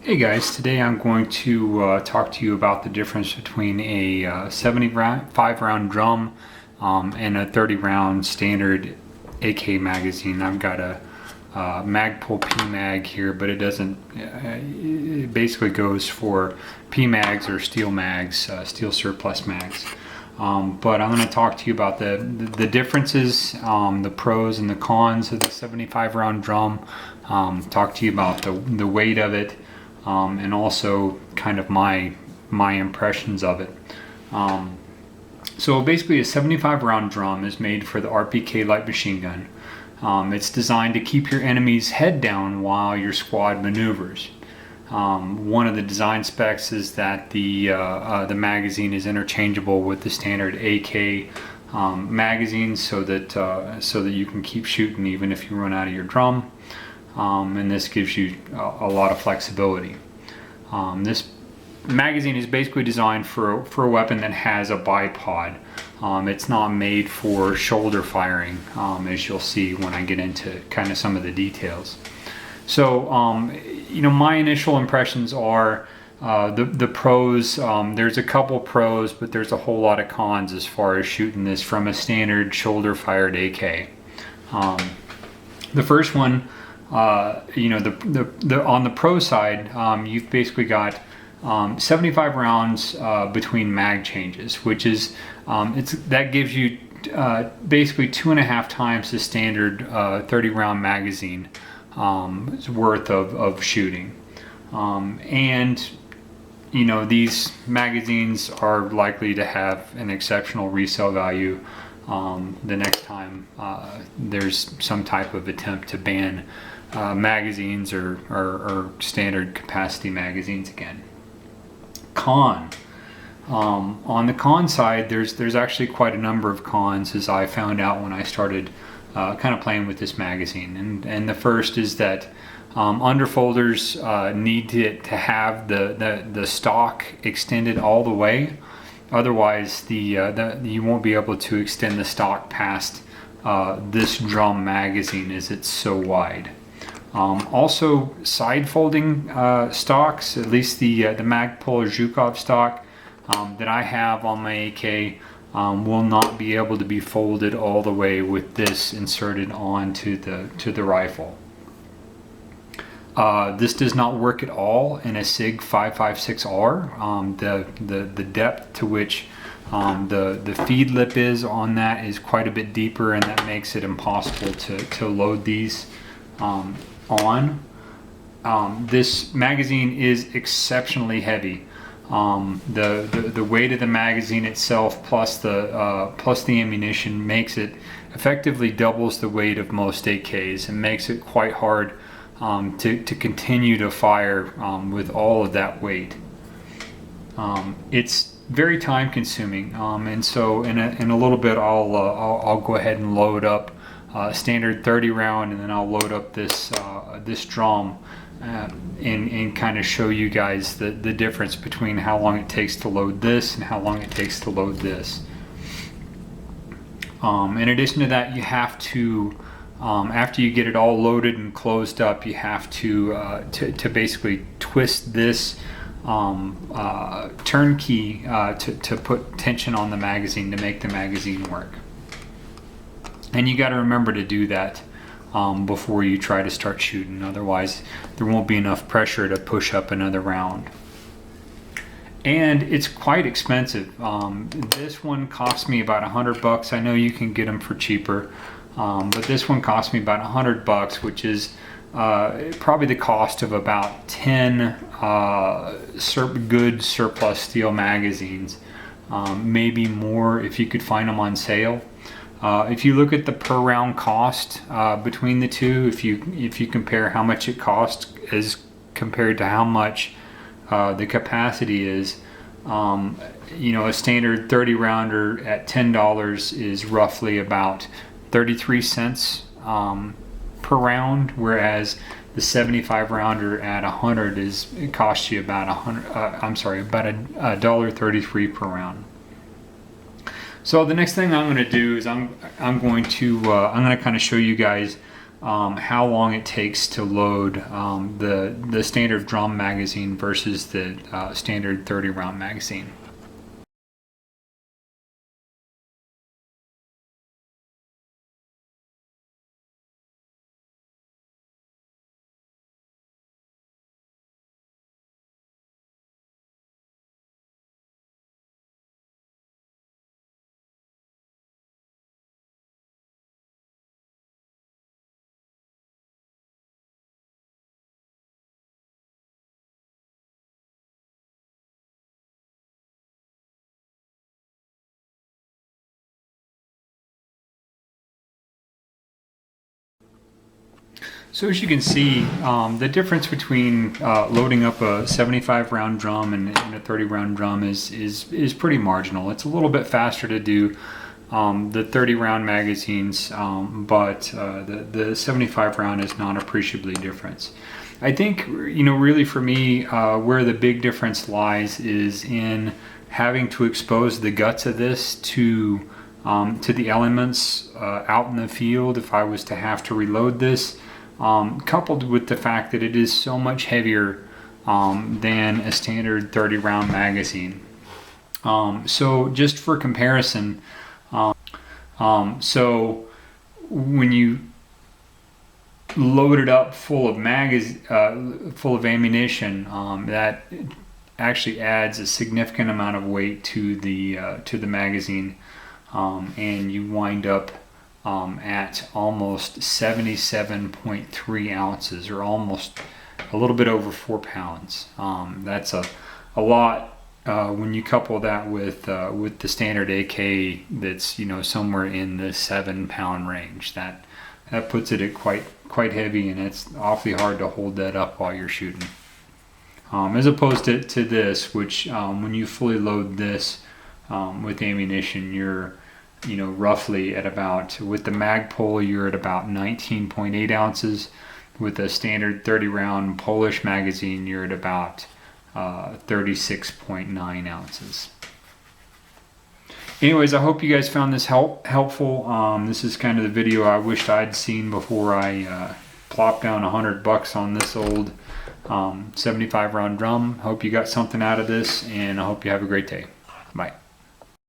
Hey guys, today I'm going to talk to you about the difference between a 75 round drum and a 30 round standard AK magazine. I've got a Magpul PMag here, but it doesn't, it basically goes for PMags or steel mags, steel surplus mags. But I'm going to talk to you about the differences, the pros and the cons of the 75 round drum, talk to you about the weight of it, and also kind of my impressions of it. So basically a 75 round drum is made for the RPK light machine gun. It's designed to keep your enemy's head down while your squad maneuvers. One of the design specs is that the magazine is interchangeable with the standard AK magazine, so that you can keep shooting even if you run out of your drum. And this gives you a lot of flexibility. This magazine is basically designed for a weapon that has a bipod. It's not made for shoulder firing, as you'll see when I get into kind of some of the details. So, my initial impressions are the pros. There's a couple pros, but there's a whole lot of cons as far as shooting this from a standard shoulder-fired AK. The first one, on the pro side, you've basically got 75 rounds between mag changes, which is that gives you basically 2.5 times the standard 30 round magazine worth of shooting. And these magazines are likely to have an exceptional resale value the next time there's some type of attempt to ban magazines or standard capacity magazines again. Con. On the con side, there's actually quite a number of cons, as I found out when I started kind of playing with this magazine. And the first is that underfolders need to have the stock extended all the way. Otherwise, you won't be able to extend the stock past this drum magazine, as it's so wide. Also, side folding stocks, at least the Magpul or Zhukov stock that I have on my AK, will not be able to be folded all the way with this inserted onto the rifle. This does not work at all in a SIG 556R. The depth to which the feed lip is on that is quite a bit deeper, and that makes it impossible to load these on. This magazine is exceptionally heavy. The weight of the magazine itself plus the ammunition makes it effectively doubles the weight of most AKs and makes it quite hard to continue to fire with all of that weight. It's very time consuming, and so in a little bit I'll go ahead and load up standard 30 round, and then I'll load up this drum and kind of show you guys the difference between how long it takes to load this and how long it takes to load this. In addition to that, you have to after you get it all loaded and closed up, you have to basically twist this turnkey to put tension on the magazine to make the magazine work. And you got to remember to do that before you try to start shooting. Otherwise, there won't be enough pressure to push up another round. And it's quite expensive. This one cost me about $100. I know you can get them for cheaper. But this one cost me about $100, which is probably the cost of about 10 good surplus steel magazines, maybe more if you could find them on sale. If you look at the per round cost between the two, if you compare how much it costs as compared to how much the capacity is, a standard 30 rounder at $10 is roughly about 33 cents per round, whereas the 75 rounder at 100 it costs you about $1.33 per round. So the next thing I'm going to do is I'm going to kind of show you guys how long it takes to load the standard drum magazine versus the standard 30 round magazine. So as you can see, the difference between loading up a 75 round drum and a 30 round drum is pretty marginal. It's a little bit faster to do the 30 round magazines, but the 75 round is not appreciably different. I think, really for me, where the big difference lies is in having to expose the guts of this to the elements out in the field if I was to have to reload this. Coupled with the fact that it is so much heavier than a standard 30 round magazine. So just for comparison, so when you load it up full of ammunition, that actually adds a significant amount of weight to the magazine, and you wind up at almost 77.3 ounces, or almost a little bit over 4 pounds. That's a lot when you couple that with the standard AK that's somewhere in the 7 pound range. That puts it at quite heavy, and it's awfully hard to hold that up while you're shooting. As opposed to this, which when you fully load this with ammunition, you're roughly at about, with the Magpul, you're at about 19.8 ounces. With a standard 30 round Polish magazine, you're at about 36.9 ounces. Anyways, I hope you guys found this helpful. This is kind of the video I wished I'd seen before I plopped down $100 on this old 75 round drum. Hope you got something out of this, and I hope you have a great day. Bye.